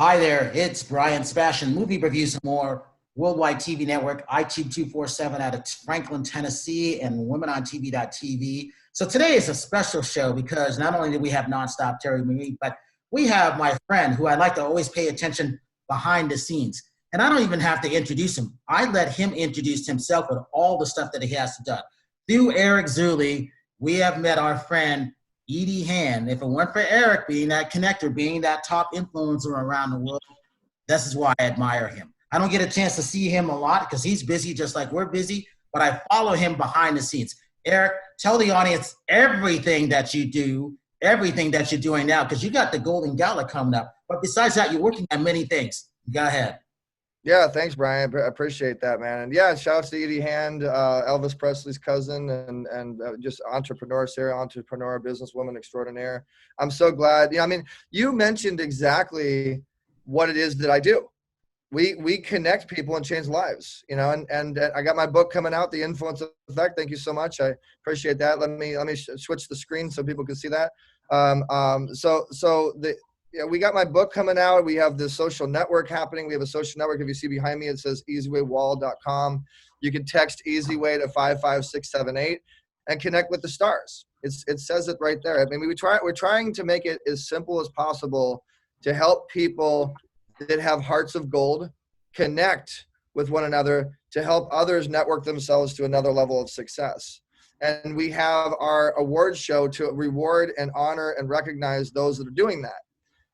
Hi there, it's Brian Spashin, Movie Reviews and More, Worldwide TV Network, iTube 247 out of Franklin, Tennessee, and WomenOnTV.tv. So today is a special show because not only do we have nonstop Terri Marie, but we have my friend who I like to always pay attention behind the scenes. And I don't even have to introduce him. I let him introduce himself with all the stuff that he has done. Through Eric Zuley, we have met our friend Edie Hand. If it weren't for Eric being that connector, being that top influencer around the world, this is why I admire him. I don't get a chance to see him a lot because he's busy just like we're busy, but I follow him behind the scenes. Eric, tell the audience everything that you do, everything that you're doing now, because you got the Golden Gala coming up. But besides that, you're working on many things. Go ahead. Yeah, thanks, Brian. I appreciate that, man. And yeah, shout out to Edie Hand, Elvis Presley's cousin, and just entrepreneur, businesswoman extraordinaire. I'm so glad. Yeah, I mean, you mentioned exactly what it is that I do. We connect people and change lives, you know. And I got my book coming out, The Influence Effect. Thank you so much. I appreciate that. Let me switch the screen so people can see that. Yeah, we got my book coming out. We have the social network happening. We have a social network. If you see behind me, it says EZWayWall.com. You can text EZWay to 55678 and connect with the stars. It says it right there. I mean, we're trying to make it as simple as possible to help people that have hearts of gold connect with one another to help others network themselves to another level of success. And we have our award show to reward and honor and recognize those that are doing that.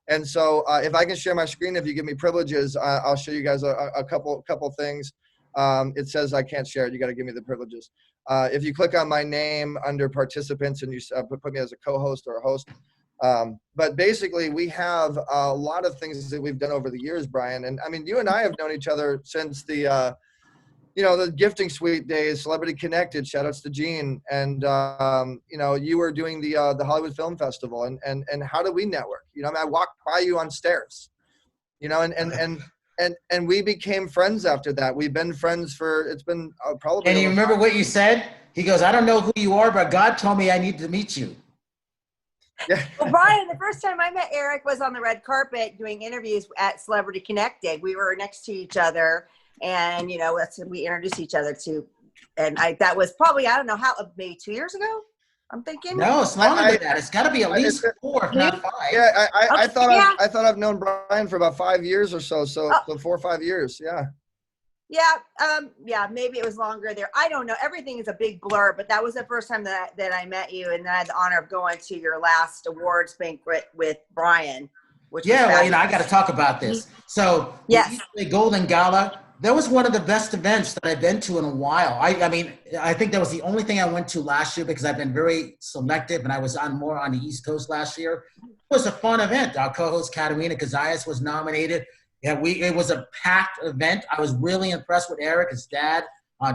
And so if I can share my screen, if you give me privileges, I'll show you guys a couple things. It says I can't share it. You got to give me the privileges. If you click on my name under participants and you put me as a co-host or a host. But basically, we have a lot of things that we've done over the years, Brian. And I mean, you and I have known each other since the Gifting Suite days, Celebrity Connected, shout outs to Gene. And, you were doing the Hollywood Film Festival and how do we network? You know, I mean, I walked by you on stairs, you know, and we became friends after that. We've been friends it's been probably. And you remember what you said? He goes, I don't know who you are, but God told me I need to meet you. Yeah. Well, Brian, the first time I met Eric was on the red carpet doing interviews at Celebrity Connected. We were next to each other. And, you know, that's when we introduced each other to, and that was probably, I don't know how, maybe 2 years ago, I'm thinking. No, it's longer than that. It's got to be at least 4, if not 5. Yeah, I thought I've known Brian for about 5 years or so. So 4 or 5 years. Yeah. Yeah, maybe it was longer there. I don't know. Everything is a big blur, but that was the first time that I met you. And I had the honor of going to your last awards banquet with Brian. Which well, you know, I got to talk about this. So yes, the Golden Gala, that was one of the best events that I've been to in a while. I mean, I think that was the only thing I went to last year because I've been very selective and I was more on the East Coast last year. It was a fun event. Our co-host Katerina Kazayas was nominated. Yeah, it was a packed event. I was really impressed with Eric, his dad,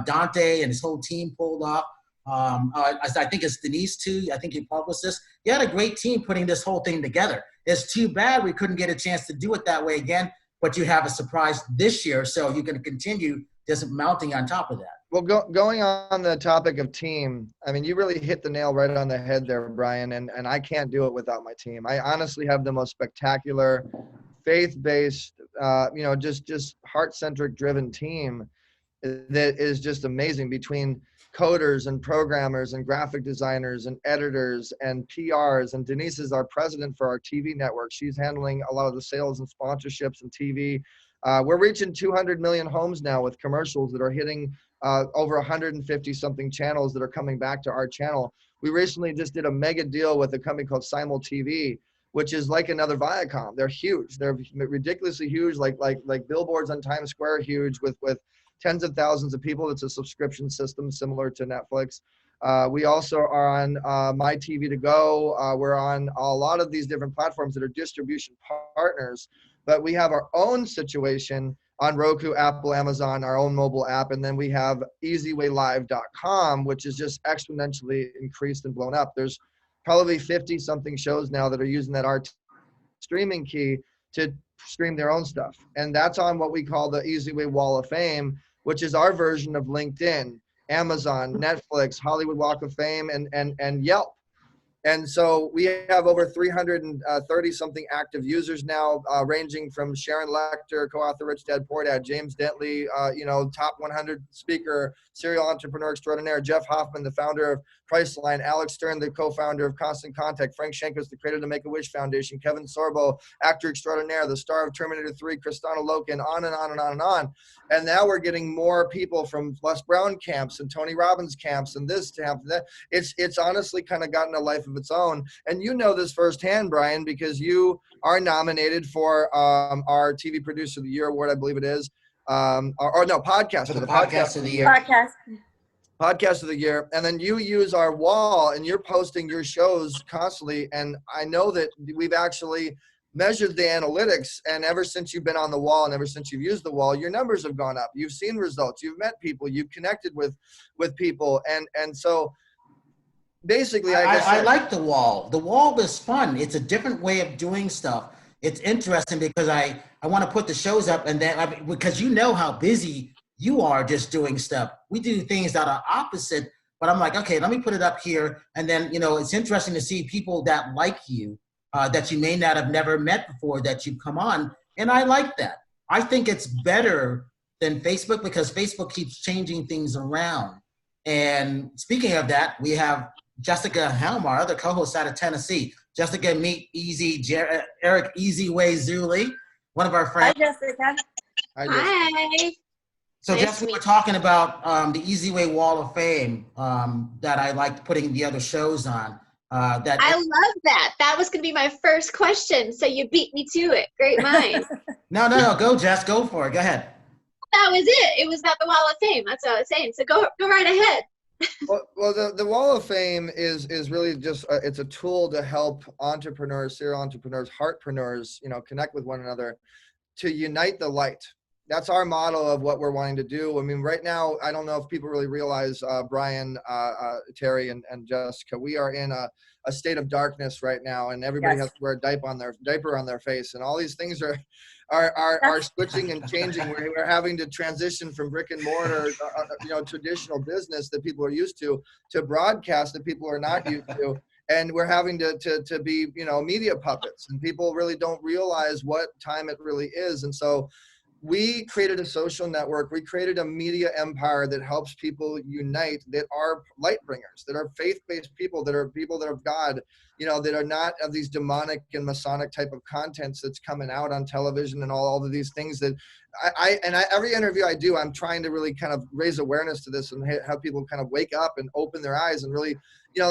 Dante, and his whole team pulled off. I think it's Denise too. I think you published this. You had a great team putting this whole thing together. It's too bad we couldn't get a chance to do it that way again. But you have a surprise this year, so you can continue just mounting on top of that. Well, going on the topic of team, I mean, you really hit the nail right on the head there, Brian, and I can't do it without my team. I honestly have the most spectacular, faith-based, just heart-centric driven team that is just amazing between coders and programmers and graphic designers and editors and PRs. And Denise is our president for our TV network. She's handling a lot of the sales and sponsorships and TV. We're reaching 200 million homes now with commercials that are hitting over 150 something channels that are coming back to our channel. We recently just did a mega deal with a company called Simul TV, which is like another Viacom. They're huge. They're ridiculously huge, like billboards on Times Square, huge with tens of thousands of people. It's a subscription system similar to Netflix. We also are on My TV to Go. We're on a lot of these different platforms that are distribution partners, but we have our own situation on Roku, Apple, Amazon, our own mobile app. And then we have EZWayLive.com, which is just exponentially increased and blown up. There's probably 50 something shows now that are using that RT streaming key to stream their own stuff. And that's on what we call the EZWay Wall of Fame, which is our version of LinkedIn, Amazon, Netflix, Hollywood Walk of Fame, and Yelp. And so we have over 330 something active users now, ranging from Sharon Lecter, co-author Rich Dad Poor Dad, James Dentley, top 100 speaker, serial entrepreneur extraordinaire, Jeff Hoffman, the founder of Priceline, Alex Stern, the co-founder of Constant Contact, Frank Shankos, the creator of the Make-A-Wish Foundation, Kevin Sorbo, actor extraordinaire, the star of Terminator 3, Kristanna Loken, on and on and on and on. And now we're getting more people from Les Brown camps and Tony Robbins camps and this camp and that. It's honestly kind of gotten a life of its own. And you know this firsthand, Brian, because you are nominated for our TV Producer of the Year award, I believe it is. Podcast of the Year. Podcast of the Year. And then you use our wall and you're posting your shows constantly. And I know that we've actually measured the analytics, and ever since you've been on the wall and ever since you've used the wall, your numbers have gone up. You've seen results, you've met people, you've connected with people. And so basically, I like the wall. The wall is fun. It's a different way of doing stuff. It's interesting because I want to put the shows up, and then because you know how busy you are just doing stuff. We do things that are opposite, but I'm like, okay, let me put it up here. And then, it's interesting to see people that like you, that you may not have never met before, that you come on. And I like that. I think it's better than Facebook because Facebook keeps changing things around. And speaking of that, we have Jessica Heim, our other co-host out of Tennessee. Jessica, meet Eric EZWay Zuley, one of our friends. Hi, Jessica. Hi. So Jessica, we were talking about the EZWay Wall of Fame that I liked putting the other shows on. I love that. That was going to be my first question, so you beat me to it. Great mind. No. Go, Jess. Go for it. Go ahead. That was it. It was about the Wall of Fame. That's what I was saying. So go right ahead. Well, the Wall of Fame is really just it's a tool to help entrepreneurs, serial entrepreneurs, heartpreneurs, connect with one another, to unite the light. That's our model of what we're wanting to do. I mean, right now, I don't know if people really realize, Brian, Terri, and Jessica, we are in a state of darkness right now, and everybody has to wear a diaper on their face, and all these things are switching and changing. We're having to transition from brick and mortar, traditional business that people are used to broadcast that people are not used to. And we're having to be, media puppets, and people really don't realize what time it really is. And so we created a social network. We created a media empire that helps people unite, that are light bringers, that are faith-based people, that are people that are God, that are not of these demonic and Masonic type of contents that's coming out on television and all of these things that every interview I do, I'm trying to really kind of raise awareness to this and have people kind of wake up and open their eyes and really, how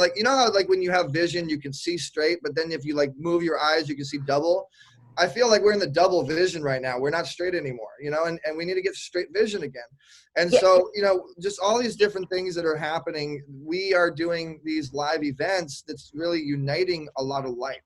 like when you have vision, you can see straight, but then if you like move your eyes, you can see double. I feel like we're in the double vision right now. We're not straight anymore, and we need to get straight vision again. And so, just all these different things that are happening, we are doing these live events that's really uniting a lot of light.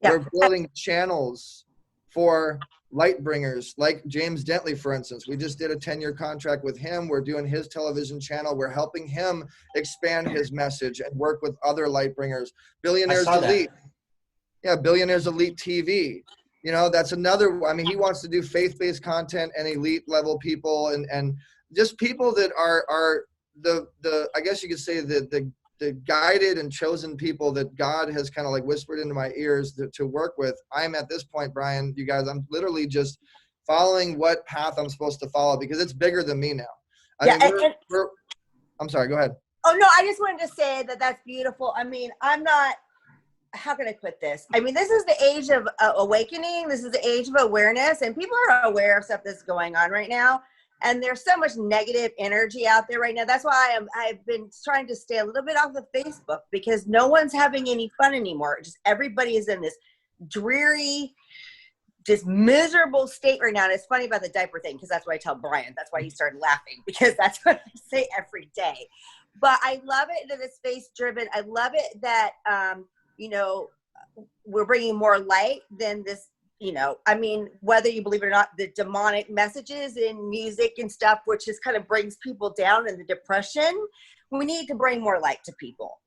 Yeah. We're building channels for light bringers like James Dentley, for instance. We just did a 10-year contract with him. We're doing his television channel. We're helping him expand his message and work with other light bringers. Billionaires Elite. Yeah, Billionaires Elite TV. That's another, he wants to do faith-based content and elite level people and just people that are the I guess you could say the guided and chosen people that God has kind of like whispered into my ears to work with. I'm at this point, Brian, you guys, I'm literally just following what path I'm supposed to follow because it's bigger than me now. I'm sorry, go ahead. Oh, no, I just wanted to say that that's beautiful. I'm not, how can I put this? This is the age of awakening. This is the age of awareness, and people are aware of stuff that's going on right now. And there's so much negative energy out there right now. That's why I've been trying to stay a little bit off of Facebook because no one's having any fun anymore. Just everybody is in this dreary, just miserable state right now. And it's funny about the diaper thing because that's what I tell Brian. That's why he started laughing because that's what I say every day. But I love it that it's face-driven. I love it that we're bringing more light than this, whether you believe it or not, the demonic messages in music and stuff, which just kind of brings people down in the depression. We need to bring more light to people.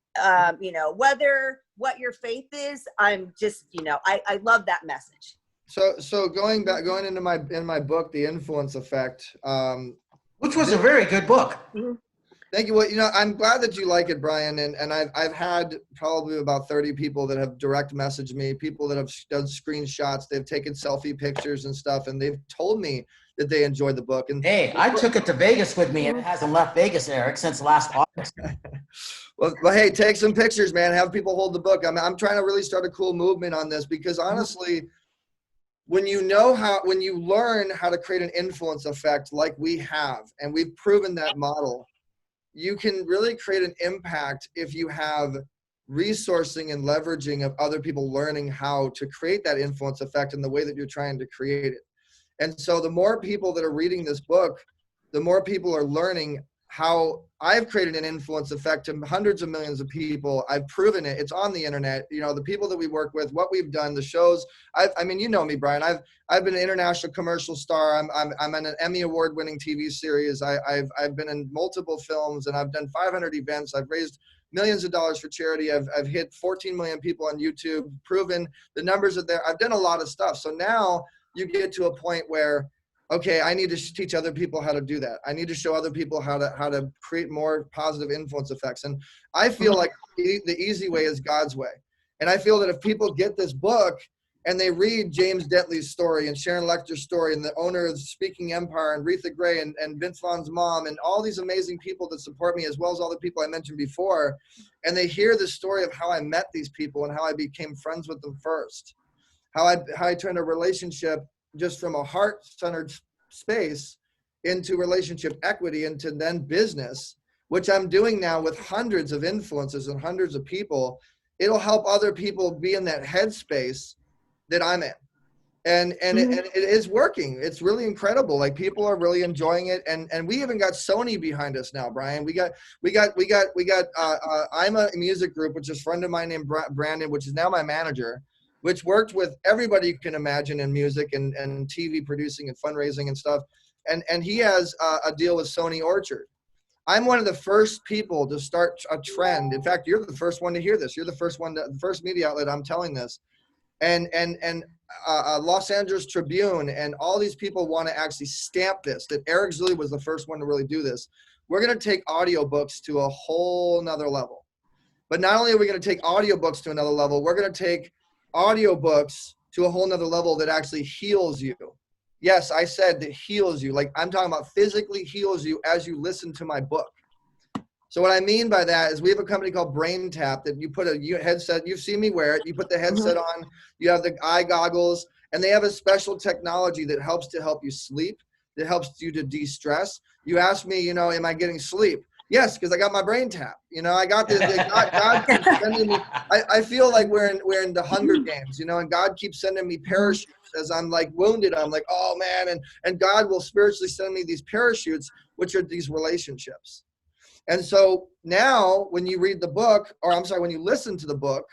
Whether what your faith is, I'm just, I love that message. So going into my book, The Influence Effect, which was a very good book. Mm-hmm. Thank you. Well, I'm glad that you like it, Brian. And I've had probably about 30 people that have direct messaged me, people that have done screenshots, they've taken selfie pictures and stuff, and they've told me that they enjoyed the book. And hey, I took it to Vegas with me, and it hasn't left Vegas, Eric, since last August. well, hey, take some pictures, man. Have people hold the book. I'm trying to really start a cool movement on this, because honestly, when you learn how to create an influence effect like we have, and we've proven that model, you can really create an impact if you have resourcing and leveraging of other people learning how to create that influence effect in the way that you're trying to create it. And so the more people that are reading this book, the more people are learning how I've created an influence effect to hundreds of millions of people. I've proven it. It's on the internet. The people that we work with, what we've done, the shows. I mean, you know me, Brian. I've been an international commercial star. I'm in an Emmy award-winning TV series. I've been in multiple films, and I've done 500 events. I've raised millions of dollars for charity. I've hit 14 million people on YouTube. Proven the numbers are there. I've done a lot of stuff. So now you get to a point where, okay, I need to teach other people how to do that. I need to show other people how to create more positive influence effects. And I feel like the easy way is God's way. And I feel that if people get this book and they read James Dentley's story and Sharon Lecter's story and the owner of Speaking Empire and Retha Gray and Vince Vaughn's mom and all these amazing people that support me, as well as all the people I mentioned before, and they hear the story of how I met these people and how I became friends with them first, how I turned a relationship just from a heart-centered space into relationship equity, into then business, which I'm doing now with hundreds of influencers and hundreds of people. It'll help other people be in that headspace that I'm in. And it is working. It's really incredible. Like, people are really enjoying it. And we even got Sony behind us now, Brian. We got I'm a Music Group, which is a friend of mine named Brandon, which is now my manager, which worked with everybody you can imagine in music and TV producing and fundraising and stuff. And he has a deal with Sony Orchard. I'm one of the first people to start a trend. In fact, you're the first one to hear this. You're the first the first media outlet I'm telling this. And Los Angeles Tribune and all these people want to actually stamp this, that Eric Zuley was the first one to really do this. We're going to take audiobooks to a whole nother level. But not only are we going to take audiobooks to another level, we're going to take audiobooks to a whole nother level that actually heals you. Yes, I said that heals you. Like, I'm talking about physically heals you as you listen to my book. So what I mean by that is we have a company called Brain Tap that you put a headset, you've seen me wear it, you put the headset on, you have the eye goggles, and they have a special technology that helps you sleep, that helps you to de-stress. You ask me, am I getting sleep? Yes, because I got my Brain Tap. I got this. God keeps sending me. I feel like we're in the Hunger Games, and God keeps sending me parachutes as I'm like wounded. I'm like, oh man, and God will spiritually send me these parachutes, which are these relationships. And so now, when you read the book, when you listen to the book,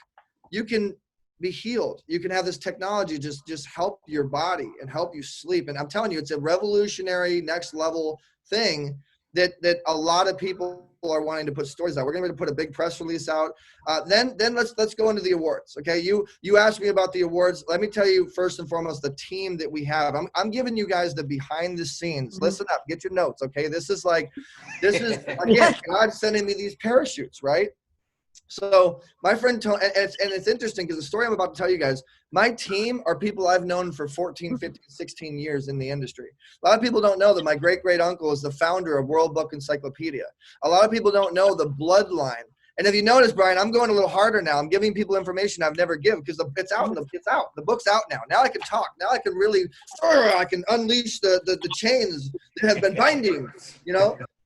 you can be healed. You can have this technology just help your body and help you sleep. And I'm telling you, it's a revolutionary next level thing that a lot of people are wanting to put stories out. We're going to put a big press release out. Then let's go into the awards. Okay, you asked me about the awards. Let me tell you first and foremost the team that we have. I'm giving you guys the behind the scenes. Listen up, get your notes. Okay, this is again God sending me these parachutes, right? So my friend Tony, and it's interesting because the story I'm about to tell you guys, my team are people I've known for 14, 15, 16 years in the industry. A lot of people don't know that my great uncle is the founder of World Book Encyclopedia. A lot of people don't know the bloodline. And if you notice, Brian, I'm going a little harder now. I'm giving people information I've never given because it's out. The book's out now. Now I can talk. Now I can really, I can unleash the chains that have been binding,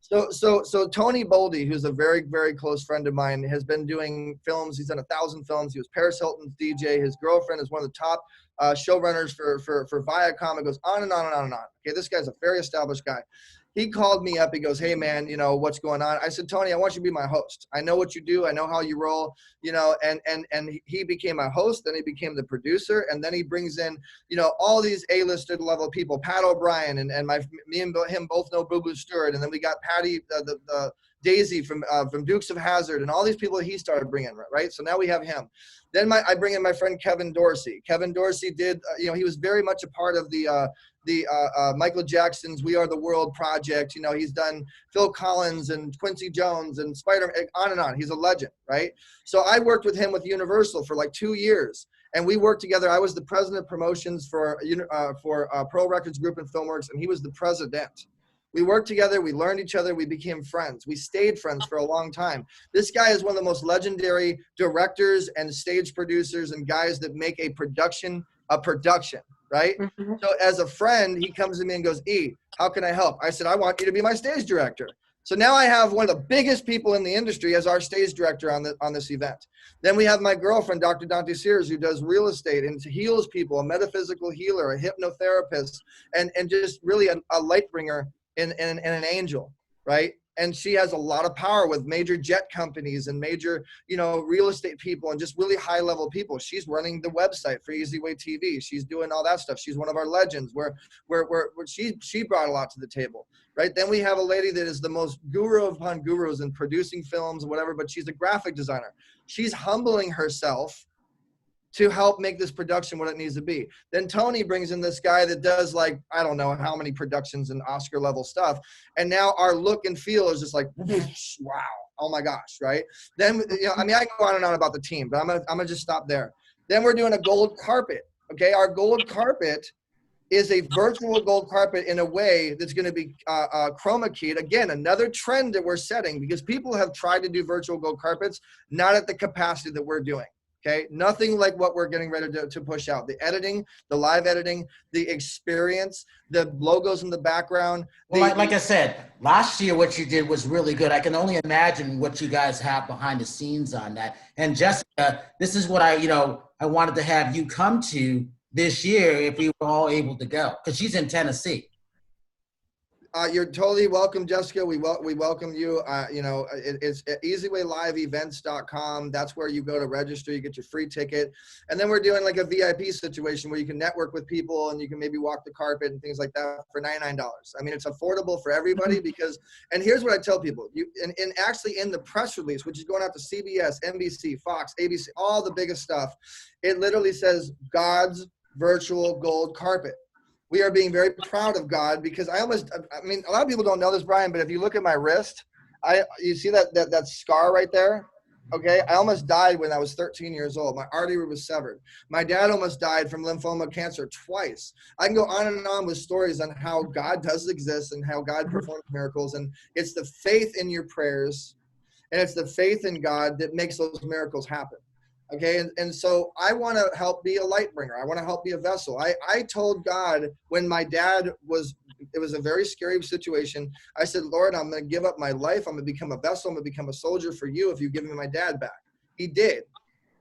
So Tony Boldy, who's a very, very close friend of mine, has been doing films. He's done 1,000 films. He was Paris Hilton's DJ. His girlfriend is one of the top showrunners for Viacom. It goes on and on and on and on. Okay, this guy's a very established guy. He called me up. He goes, hey, man, what's going on? I said, Tony, I want you to be my host. I know what you do. I know how you roll, and he became my host. Then he became the producer. And then he brings in, all these A-listed level people, Pat O'Brien, and me and him both know Boo Boo Stewart. And then we got Patty, the Daisy from Dukes of Hazzard, and all these people that he started bringing, right? So now we have him. Then I bring in my friend Kevin Dorsey. Kevin Dorsey did, he was very much a part of the the Michael Jackson's We Are the World project. You know, he's done Phil Collins and Quincy Jones and on and on. He's a legend, right? So I worked with him with Universal for like 2 years. And we worked together. I was the president of promotions for Pearl Records Group and Filmworks, and he was the president. We worked together. We learned each other. We became friends. We stayed friends for a long time. This guy is one of the most legendary directors and stage producers and guys that make a production, right? Mm-hmm. So as a friend, he comes to me and goes, E, how can I help? I said, I want you to be my stage director. So now I have one of the biggest people in the industry as our stage director on this event. Then we have my girlfriend, Dr. Dante Sears, who does real estate and heals people, a metaphysical healer, a hypnotherapist, and just really a light bringer and an angel, right? And she has a lot of power with major jet companies and major, you know, real estate people and just really high level people. She's running the website for EZWay TV. She's doing all that stuff. She's one of our legends where she brought a lot to the table, right? Then we have a lady that is the most guru upon gurus in producing films and whatever, but she's a graphic designer. She's humbling herself to help make this production what it needs to be. Then Tony brings in this guy that does like, I don't know how many productions and Oscar level stuff. And now our look and feel is just like, wow, oh my gosh, right? Then, you know, I mean, I can go on and on about the team, but I'm gonna just stop there. Then we're doing a gold carpet, okay? Our gold carpet is a virtual gold carpet in a way that's gonna be chroma keyed. Again, another trend that we're setting because people have tried to do virtual gold carpets, not at the capacity that we're doing. Okay, nothing like what we're getting ready to push out. The editing, the live editing, the experience, the logos in the background. Well, like I said, last year what you did was really good. I can only imagine what you guys have behind the scenes on that. And Jessica, this is what I wanted to have you come to this year if we were all able to go, because she's in Tennessee. You're totally welcome, Jessica. We welcome you. You know, it's at EZWayLiveEvents.com. That's where you go to register. You get your free ticket. And then we're doing like a VIP situation where you can network with people and you can maybe walk the carpet and things like that for $99. I mean, it's affordable for everybody because, and here's what I tell people. And actually in the press release, which is going out to CBS, NBC, Fox, ABC, all the biggest stuff, it literally says God's virtual gold carpet. We are being very proud of God because I mean, a lot of people don't know this, Brian, but if you look at my wrist, you see that scar right there? Okay. I almost died when I was 13 years old. My artery was severed. My dad almost died from lymphoma cancer twice. I can go on and on with stories on how God does exist and how God performs miracles. And it's the faith in your prayers and it's the faith in God that makes those miracles happen. Okay, and so I want to help be a light bringer. I want to help be a vessel. I told God when my dad it was a very scary situation. I said, Lord, I'm going to give up my life. I'm going to become a vessel. I'm going to become a soldier for you if you give me my dad back. He did.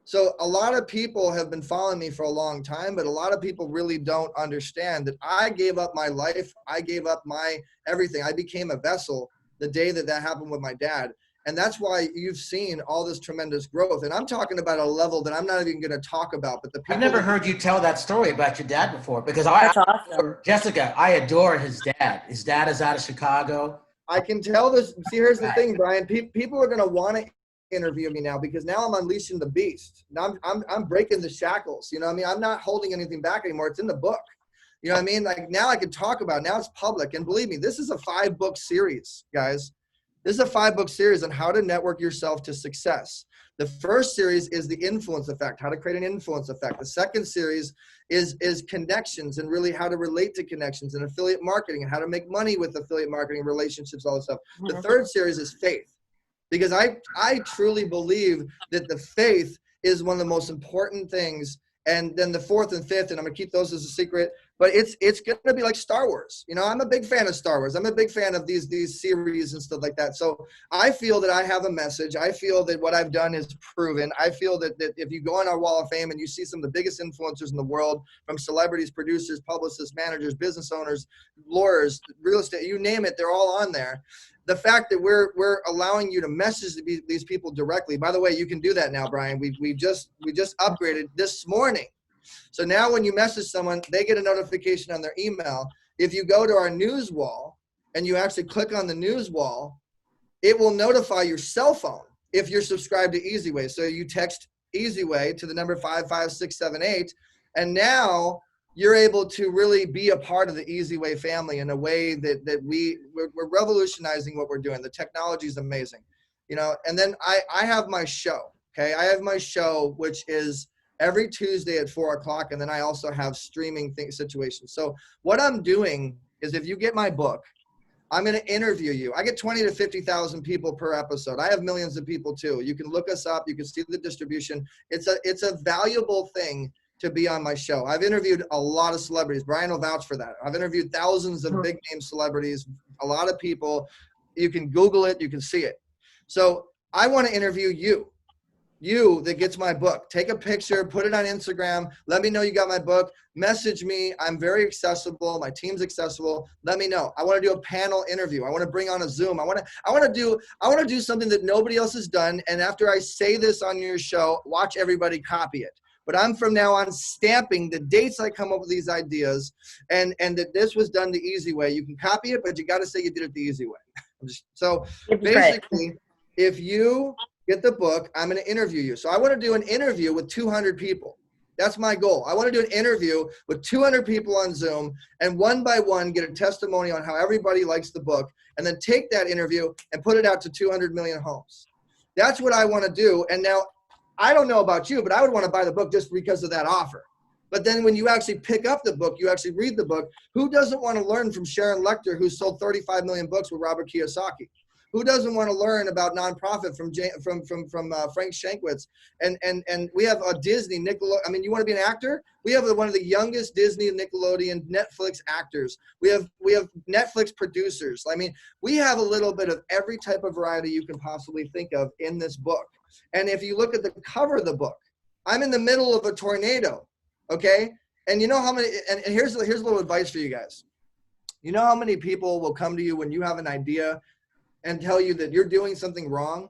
So a lot of people have been following me for a long time, but a lot of people really don't understand that I gave up my life. I gave up my everything. I became a vessel the day that happened with my dad. And that's why you've seen all this tremendous growth. And I'm talking about a level that I'm not even going to talk about. But I've never heard you tell that story about your dad before because That's awesome. Jessica, I adore his dad. His dad is out of Chicago. I can tell this. See, here's the thing, Brian. People are going to want to interview me now because now I'm unleashing the beast. Now I'm breaking the shackles. You know what I mean? I'm not holding anything back anymore. It's in the book. You know what I mean? Like now I can talk about it. Now it's public. And believe me, this is a 5-book series, guys. This is a 5-book series on how to network yourself to success. The first series is the influence effect, how to create an influence effect. The second series is connections and really how to relate to connections and affiliate marketing and how to make money with affiliate marketing, relationships, all this stuff. The third series is faith, because I truly believe that the faith is one of the most important things. And then the fourth and fifth, and I'm gonna keep those as a secret, but it's gonna be like Star Wars. You know, I'm a big fan of Star Wars. I'm a big fan of these series and stuff like that. So I feel that I have a message. I feel that what I've done is proven. I feel that if you go on our Wall of Fame and you see some of the biggest influencers in the world, from celebrities, producers, publicists, managers, business owners, lawyers, real estate, you name it, they're all on there. The fact that we're allowing you to message these people directly. By the way, you can do that now, Brian. We just upgraded this morning. So now when you message someone, they get a notification on their email. If you go to our news wall and you actually click on the news wall, it will notify your cell phone if you're subscribed to EZWay. So you text EZWay to the number 55678, and now you're able to really be a part of the EZWay family in a way that we're revolutionizing what we're doing. The technology is amazing, you know. And then I have my show. Okay, I have my show, which is every Tuesday at 4 o'clock, and then I also have streaming situations. So what I'm doing is, if you get my book, I'm going to interview you. I get 20 to 50,000 people per episode. I have millions of people too. You can look us up. You can see the distribution. It's a valuable thing to be on my show. I've interviewed a lot of celebrities. Brian will vouch for that. I've interviewed thousands of big name celebrities, a lot of people. You can Google it. You can see it. So I want to interview you that gets my book. Take a picture, put it on Instagram. Let me know you got my book. Message me. I'm very accessible. My team's accessible. Let me know. I want to do a panel interview. I want to bring on a Zoom. I want to do something that nobody else has done. And after I say this on your show, watch everybody copy it. But I'm from now on stamping the dates I come up with these ideas, and that this was done the easy way. You can copy it, but you got to say you did it the easy way. So basically, if you get the book, I'm going to interview you. So I want to do an interview with 200 people. That's my goal. I want to do an interview with 200 people on Zoom, and one by one get a testimony on how everybody likes the book, and then take that interview and put it out to 200 million homes. That's what I want to do. And now, I don't know about you, but I would want to buy the book just because of that offer. But then when you actually pick up the book, you actually read the book, who doesn't want to learn from Sharon Lechter, who sold 35 million books with Robert Kiyosaki? Who doesn't want to learn about nonprofit from Frank Shankwitz? And we have a Disney, Nickelodeon. I mean, you want to be an actor? We have one of the youngest Disney, Nickelodeon, Netflix actors. We have Netflix producers. I mean, we have a little bit of every type of variety you can possibly think of in this book. And if you look at the cover of the book, I'm in the middle of a tornado, okay? And you know how many, and here's a little advice for you guys. You know how many people will come to you when you have an idea and tell you that you're doing something wrong?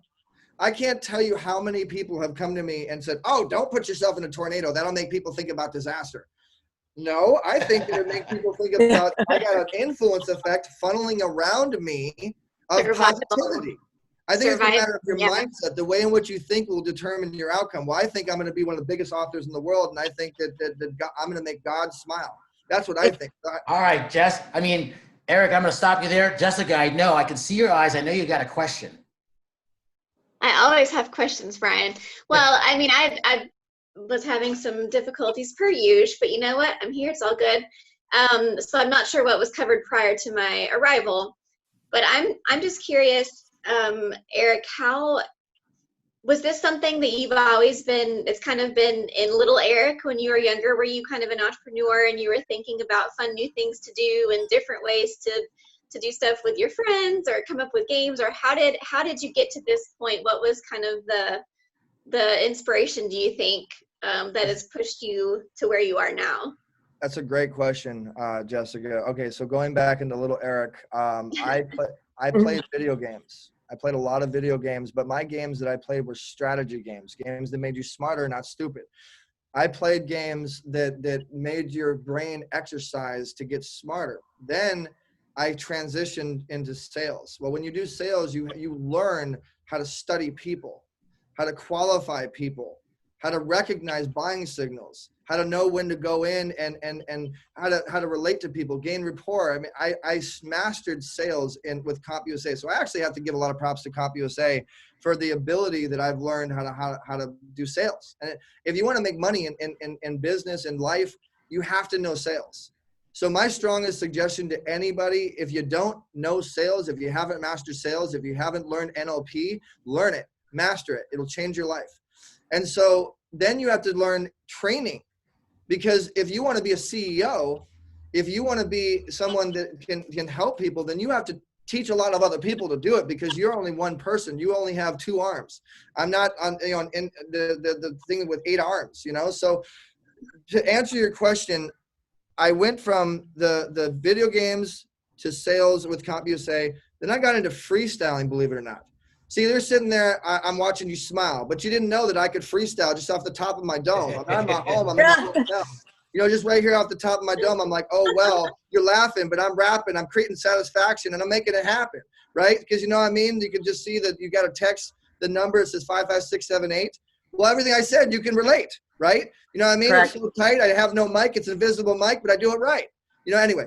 I can't tell you how many people have come to me and said, oh, don't put yourself in a tornado. That'll make people think about disaster. No, I think that it makes people think about, I got an influence effect funneling around me of positivity. I think it's a matter of your mindset. The way in which you think will determine your outcome. Well, I think I'm going to be one of the biggest authors in the world, and I think that God, I'm going to make God smile. That's what I think. All right, Jess. I mean, Eric, I'm going to stop you there. Jessica, I know. I can see your eyes. I know you got a question. I always have questions, Brian. Well, I mean, I was having some difficulties per usual, but you know what? I'm here. It's all good. So I'm not sure what was covered prior to my arrival, but I'm just curious. Eric, how was this something that you've always been, it's kind of been in little Eric when you were younger? Were you kind of an entrepreneur and you were thinking about fun new things to do and different ways to do stuff with your friends or come up with games? Or how did you get to this point? What was kind of the inspiration, do you think, that has pushed you to where you are now? That's a great question, Jessica. Okay, so going back into little Eric, I played video games. I played a lot of video games, but my games that I played were strategy games that made you smarter, not stupid. I played games that made your brain exercise to get smarter. Then I transitioned into sales. Well, when you do sales, you learn how to study people, how to qualify people, how to recognize buying signals, how to know when to go in and how to relate to people, gain rapport. I mean, I mastered sales with CompUSA. So I actually have to give a lot of props to CompUSA for the ability that I've learned how to do sales. And if you want to make money in business and life, you have to know sales. So my strongest suggestion to anybody, if you don't know sales, if you haven't mastered sales, if you haven't learned NLP, learn it, master it. It'll change your life. And so then you have to learn training, because if you want to be a CEO, if you want to be someone that can help people, then you have to teach a lot of other people to do it, because you're only one person. You only have 2 arms. I'm not on in the thing with 8 arms, you know? So to answer your question, I went from the video games to sales with CompUSA. Then I got into freestyling, believe it or not. See, they're sitting there, I'm watching you smile, but you didn't know that I could freestyle just off the top of my dome. I'm at home, I'm in my hotel. You know, just right here off the top of my dome, I'm like, oh, well, you're laughing, but I'm rapping, I'm creating satisfaction, and I'm making it happen, right? Because you know what I mean? You can just see that you got to text the number, it says 55678. Well, everything I said, you can relate, right? You know what I mean? Correct. It's so tight. I have no mic. It's an invisible mic, but I do it right. You know, anyway.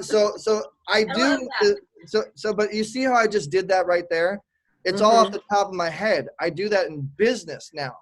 So I love do. that. But you see how I just did that right there? It's all off the top of my head. I do that in business now.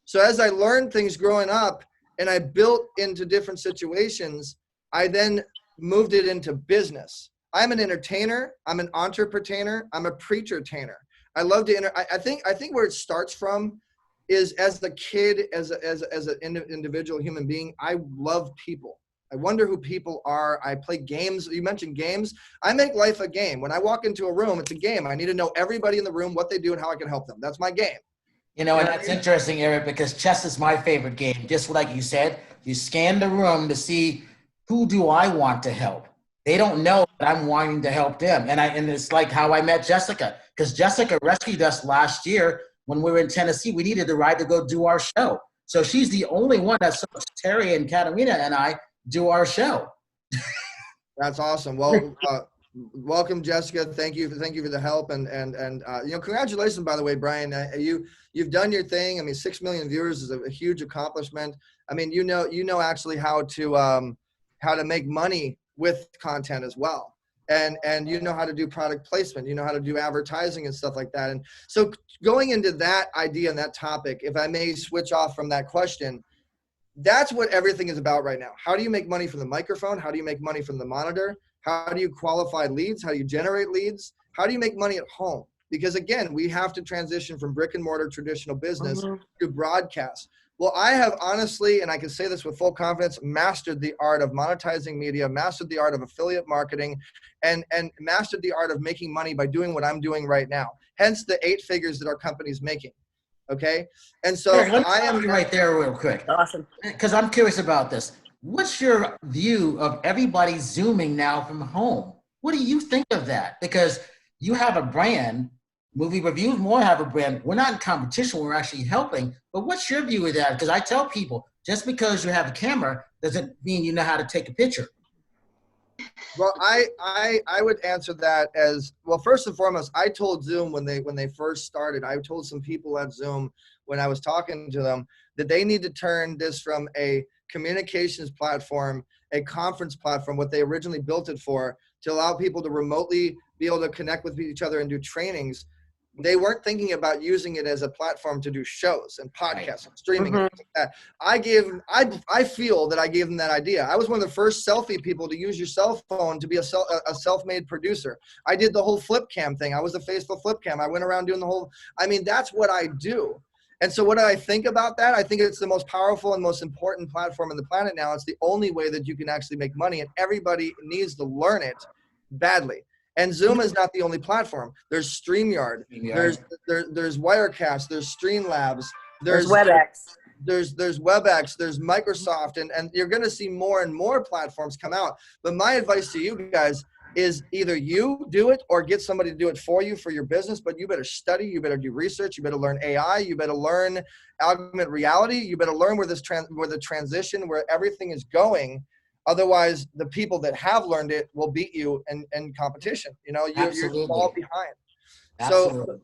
So as I learned things growing up and I built into different situations, I then moved it into business. I'm an entertainer. I'm an entrepreneur. I'm a preacher-tainer. I love to I think where it starts from is as a kid, as an individual human being, I love people. I wonder who people are. I play games. You mentioned games. I make life a game. When I walk into a room, it's a game. I need to know everybody in the room, what they do, and how I can help them. That's my game. You know, and that's interesting, Eric, because chess is my favorite game. Just like you said, you scan the room to see who do I want to help. They don't know that I'm wanting to help them. And it's like how I met Jessica, because Jessica rescued us last year when we were in Tennessee. We needed a ride to go do our show. So she's the only one that saw Terri and Katarina and I do our show. That's awesome. Well, welcome, Jessica. Thank you for the help, and you know, congratulations, by the way, Brian. You've done your thing. I mean, 6 million viewers is a huge accomplishment. I mean, you know actually how to make money with content as well, and you know how to do product placement. You know how to do advertising and stuff like that. And so, going into that idea and that topic, if I may switch off from that question. That's what everything is about right now. How do you make money from the microphone? How do you make money from the monitor? How do you qualify leads? How do you generate leads? How do you make money at home? Because again, we have to transition from brick and mortar traditional business to broadcast. Well, I have honestly, and I can say this with full confidence, mastered the art of monetizing media, mastered the art of affiliate marketing, and mastered the art of making money by doing what I'm doing right now. Hence the 8 figures that our company's making. Okay. And so I am right there real quick. Awesome. Because I'm curious about this. What's your view of everybody Zooming now from home? What do you think of that? Because you have a brand, Movie Reviews More have a brand. We're not in competition, we're actually helping. But what's your view of that? Because I tell people, just because you have a camera doesn't mean you know how to take a picture. Well, I would answer that as, well, first and foremost, I told Zoom when they first started, I told some people at Zoom when I was talking to them that they need to turn this from a communications platform, a conference platform, what they originally built it for, to allow people to remotely be able to connect with each other and do trainings. They weren't thinking about using it as a platform to do shows and podcasts and streaming and things like that. I feel that I gave them that idea. I was one of the first selfie people to use your cell phone to be a self-made producer. I did the whole flip cam thing. I was the face for flip cam. I went around doing the whole, I mean, that's what I do. And so what do I think about that? I think it's the most powerful and most important platform on the planet now. It's the only way that you can actually make money, and everybody needs to learn it badly. And Zoom is not the only platform. There's StreamYard. There's Wirecast. There's Streamlabs. There's WebEx. There's WebEx. There's Microsoft. And you're going to see more and more platforms come out. But my advice to you guys is either you do it or get somebody to do it for you for your business. But you better study. You better do research. You better learn AI. You better learn augmented reality. You better learn where the transition, where everything is going. Otherwise, the people that have learned it will beat you in competition. You know, you're all behind. Absolutely. So,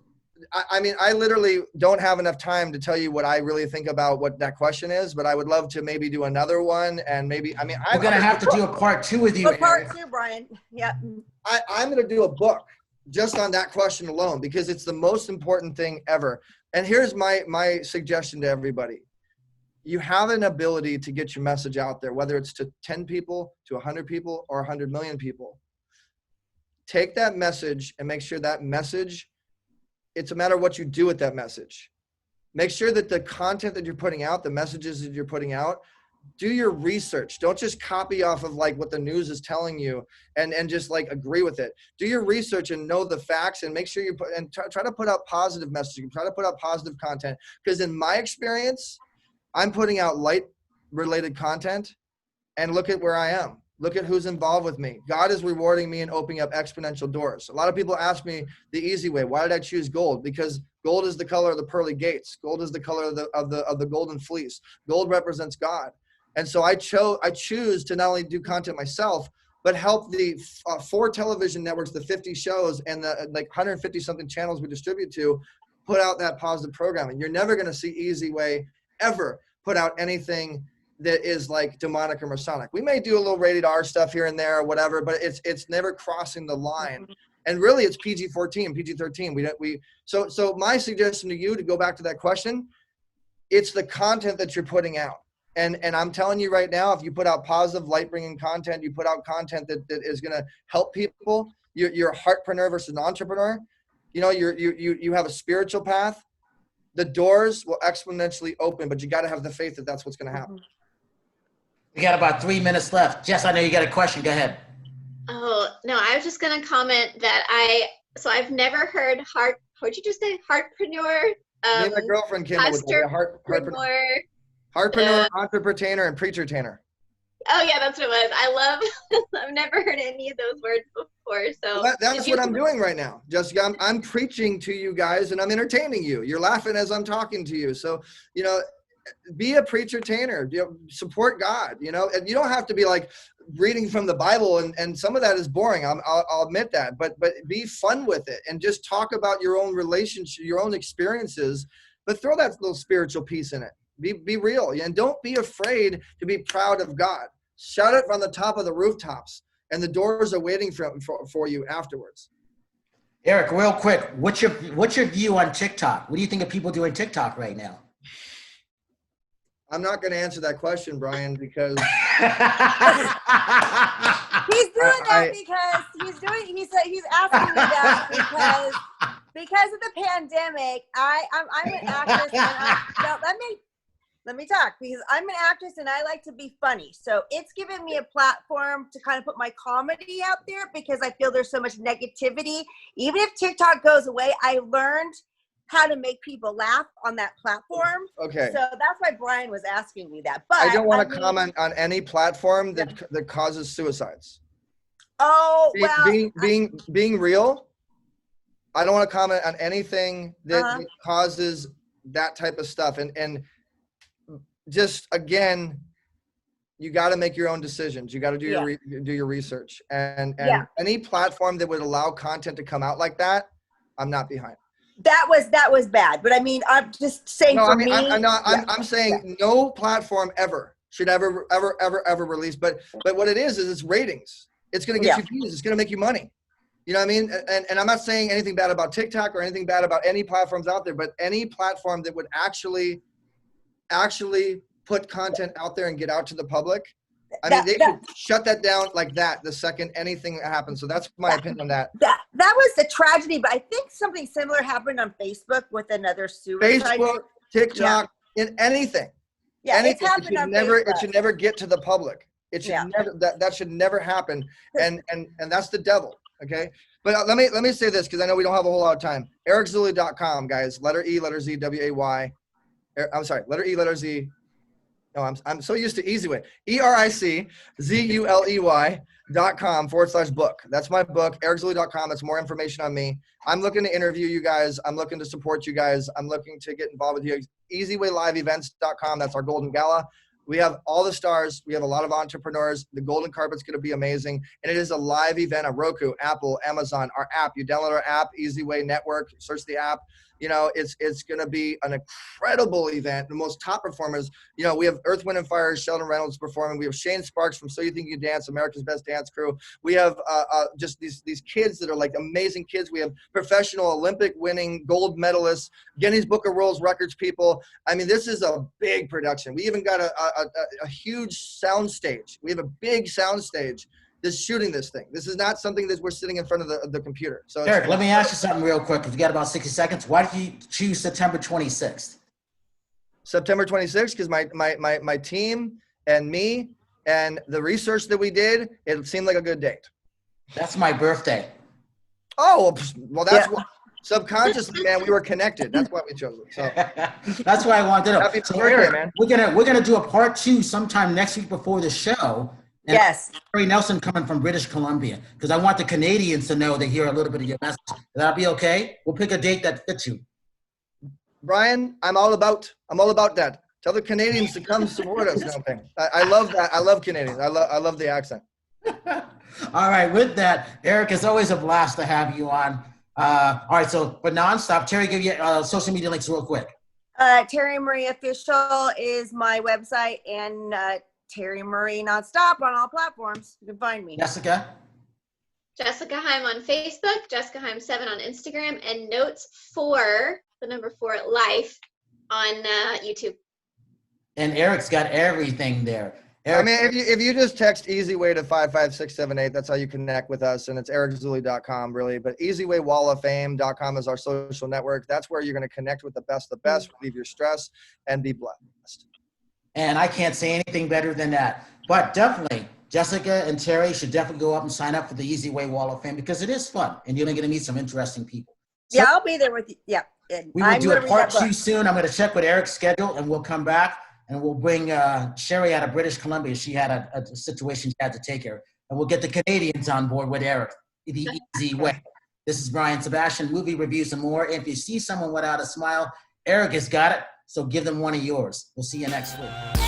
I mean, I literally don't have enough time to tell you what I really think about what that question is, but I would love to maybe do another one. And maybe, I mean, we're going to have to do a part 2 with you. Oh, part 2, Brian. Yeah. I'm going to do a book just on that question alone, because it's the most important thing ever. And here's my suggestion to everybody. You have an ability to get your message out there, whether it's to 10 people, to 100 people, or 100 million people. Take that message and make sure that message, it's a matter of what you do with that message. Make sure that the content that you're putting out, the messages that you're putting out, do your research. Don't just copy off of like what the news is telling you and just like agree with it. Do your research and know the facts, and make sure you try to put out positive messaging, try to put out positive content. Because in my experience, I'm putting out light-related content, and look at where I am. Look at who's involved with me. God is rewarding me and opening up exponential doors. A lot of people ask me the easy way. Why did I choose gold? Because gold is the color of the pearly gates. Gold is the color of the golden fleece. Gold represents God. And so I choose to not only do content myself, but help the 4 television networks, the 50 shows, and the like 150 something channels we distribute to, put out that positive programming. You're never going to see EZWay ever put out anything that is like demonic or Masonic. We may do a little rated R stuff here and there or whatever, but it's never crossing the line. And really, it's PG-14, PG-13. So my suggestion to you, to go back to that question, it's the content that you're putting out. And I'm telling you right now, if you put out positive, light-bringing content, you put out content that is going to help people. You're a heartpreneur versus an entrepreneur. You know, you have a spiritual path. The doors will exponentially open, but you got to have the faith that that's what's going to happen. We got about 3 minutes left. Jess, I know you got a question. Go ahead. Oh, no, I was just going to comment that I've never heard what'd you just say? Heartpreneur? Me and my girlfriend came up with heartpreneur, entrepreneur, and preacher-tainer. Oh yeah, that's what it was. I've never heard any of those words before. So well, that's what I'm doing right now. Jessica, I'm preaching to you guys and I'm entertaining you. You're laughing as I'm talking to you. So, you know, be a preacher-tainer, you know, support God, you know, and you don't have to be like reading from the Bible, and some of that is boring. I'll admit that, but be fun with it and just talk about your own relationship, your own experiences, but throw that little spiritual piece in it. Be real, and don't be afraid to be proud of God. Shout it from the top of the rooftops, and the doors are waiting for you afterwards. Eric, real quick, what's your view on TikTok? What do you think of people doing TikTok right now? I'm not going to answer that question, Brian, because he's doing that because he's asking me that because of the pandemic. I'm an actress, and let me talk, because I'm an actress and I like to be funny. So it's given me a platform to kind of put my comedy out there, because I feel there's so much negativity. Even if TikTok goes away, I learned how to make people laugh on that platform. Okay. So that's why Brian was asking me that. But I don't want to comment on any platform that causes suicides. Oh, well. Being real, I don't want to comment on anything that causes that type of stuff. And just, again, you got to make your own decisions. You got to do your research. And any platform that would allow content to come out like that, I'm not behind. That was bad, but I mean, I'm just saying. No, I'm saying no platform ever should ever release. But what it is it's ratings. It's going to get you views. It's going to make you money. You know what I mean? And I'm not saying anything bad about TikTok or anything bad about any platforms out there, but any platform that would actually put content out there and get out to the public. I mean, they could shut that down like that the second anything happens. So that's my opinion on that. That was the tragedy, but I think something similar happened on Facebook with another suicide. Facebook, TikTok, in anything. Yeah, anything. It's happened on Facebook. It should never get to the public. It should never. That should never happen. And that's the devil. Okay. But let me say this, because I know we don't have a whole lot of time. EricZuley.com, guys. Letter E, letter Z, W-A-Y. I'm sorry. Letter E, letter Z. No, I'm so used to EZWay. EricZuley.com/book. That's my book. EricZuley.com. That's more information on me. I'm looking to interview you guys. I'm looking to support you guys. I'm looking to get involved with you. EZWayLiveEvents.com. That's our Golden Gala. We have all the stars. We have a lot of entrepreneurs. The golden carpet's going to be amazing. And it is a live event on Roku, Apple, Amazon, our app. You download our app, EZWay Network, search the app. You know, it's going to be an incredible event. The most top performers, you know, we have Earth, Wind & Fire, Sheldon Reynolds performing. We have Shane Sparks from So You Think You Dance, America's Best Dance Crew. We have just these kids that are like amazing kids. We have professional Olympic winning gold medalists, Guinness Book of World Records people. I mean, this is a big production. We even got a huge sound stage. We have a big sound stage that's shooting this thing. This is not something that we're sitting in front of the computer. So Eric, let me ask you something real quick, because we got about 60 seconds. Why did you choose September 26th? September 26th, because my team and me and the research that we did, it seemed like a good date. That's my birthday. Oh, well, that's what, subconsciously, man, we were connected. That's why we chose it. So that's why I wanted to know. Happy so birthday, Eric, man. We're gonna do a part 2 sometime next week before the show. And yes. Terri Nelson coming from British Columbia, because I want the Canadians to know they hear a little bit of your message. That'll be okay? We'll pick a date that fits you. Brian, I'm all about that. Tell the Canadians to come support us. I love that. I love Canadians. I love the accent. All right. With that, Eric, it's always a blast to have you on. All right, so for nonstop, Terri, give you social media links real quick. Terri Marie Official is my website, and Terri Marie Nonstop on all platforms. You can find me. Jessica? Jessica Heim on Facebook, Jessica Heim 7 on Instagram, and Notes 4, the number 4, Life on YouTube. And Eric's got everything there. I mean, if you just text EZWay to 55678, that's how you connect with us. And it's ericzuley.com, really. But EZWayWallOfFame.com is our social network. That's where you're going to connect with the best, relieve your stress, and be blessed. And I can't say anything better than that. But definitely, Jessica and Terri should definitely go up and sign up for the EZWay Wall of Fame because it is fun. And you're going to meet some interesting people. So yeah, I'll be there with you. Yeah. We will do a part 2 soon. I'm going to check with Eric's schedule, and we'll come back. And we'll bring Sherry out of British Columbia. She had a situation she had to take care of. And we'll get the Canadians on board with Eric, the easy way. This is Brian Sebastian, movie reviews and more. If you see someone without a smile, Eric has got it. So give them one of yours. We'll see you next week.